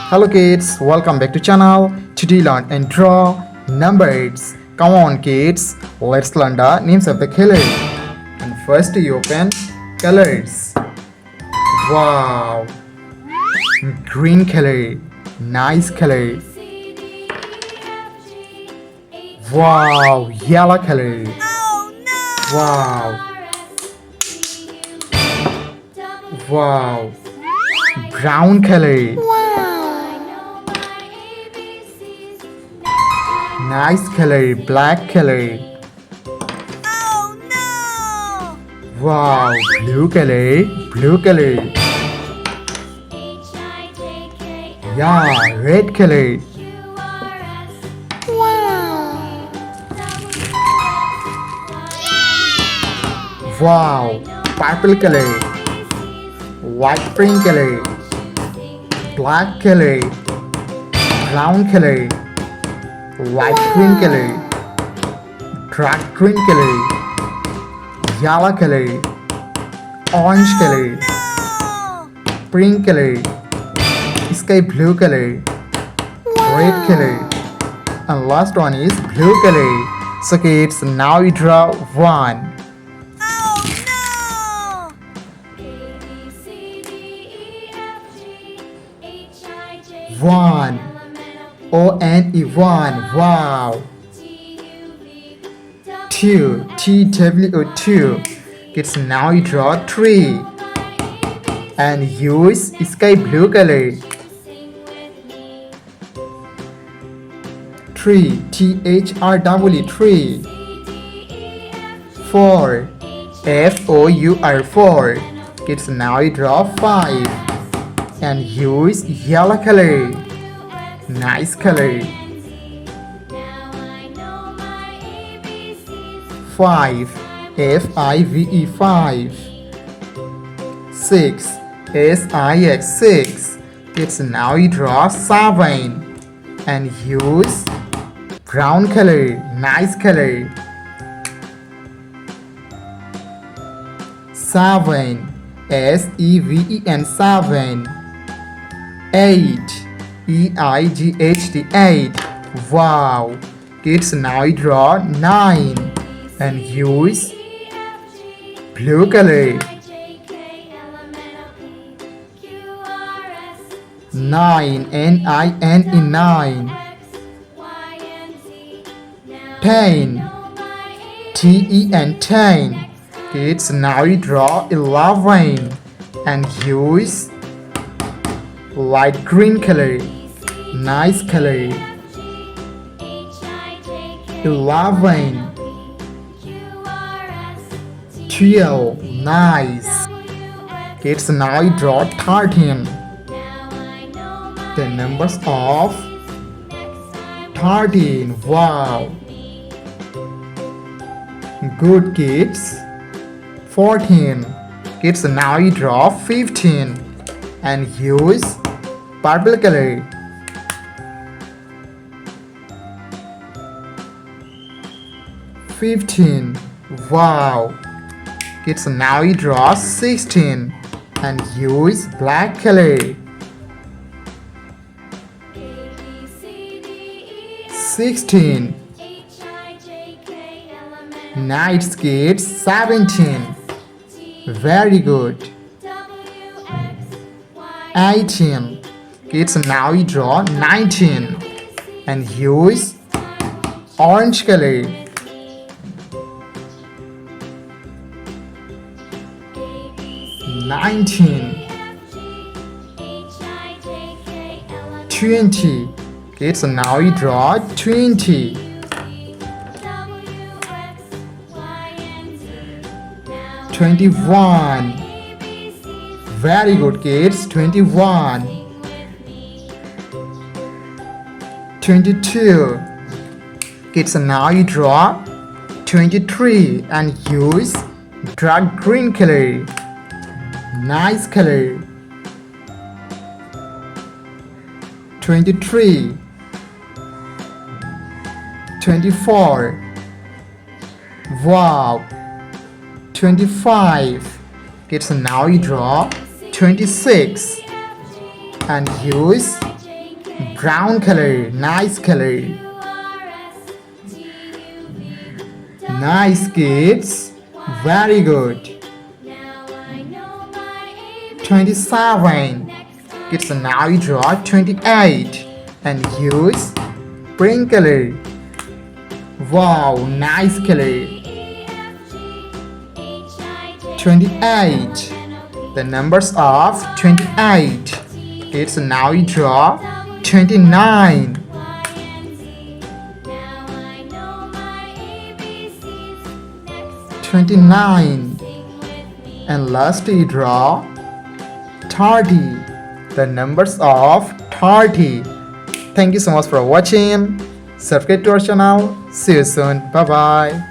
Hello kids, welcome back to channel. Today learn and draw numbers. Come on kids, let's learn the names of the colors. And first you open colors. Wow, green color, nice color. Wow, yellow color. Wow, wow, brown color. Nice color, black color. Wow, blue color, blue color. Yeah, red color. Wow, purple color. White print color. Black color. Brown color. Light green color, dark green color, yellow color, orange color, pink color, sky blue color, red color, and last one is blue color. So kids, now we draw one. One. O-N-E, one. Wow. Two. T-W-O, two. Kids, now you draw three. And use sky blue color. Three. T-H-R-W, three. Four. F-O-U-R, four. Kids, now you draw five. And use yellow color. Nice color. Five. F-I-V-E, five. Six. S-I-X, six. Kids, now you draw seven. And use brown color. Nice color. Seven. S-E-V-E-N, seven. Eight. E-I-G-H-T, eight. Wow. Kids, now you draw nine. And use blue color. Nine. N-I-N-E, nine. 10. T-E-N, 10. Kids, now you draw 11. And use light green color. Nice color. 11. 12. Nice. Kids, now you draw 13. The numbers of 13. Wow. Good kids. 14. Kids, now you draw 15. And use purple color. 15. Wow. Kids, now you draw 16. And use black color. 16. Nice kids. 17. Very good. 18. Kids, now you draw 19. And use orange color. 19. 20. Kids, now you draw 20. 21. Very good kids. 21. 22. Kids, now you draw 23 and use dark green color. Nice color. 23. 24. Wow. 25. Kids, now you draw 26 and use Brown color, nice color. Nice kids, very good. 27. Kids, now you draw 28 and use pink color. Wow, nice color. 28. The numbers of 28. Kids, now you draw 29. 29. And last you draw 30. The numbers of 30. Thank you so much for watching. Subscribe to our channel. See you soon. Bye bye.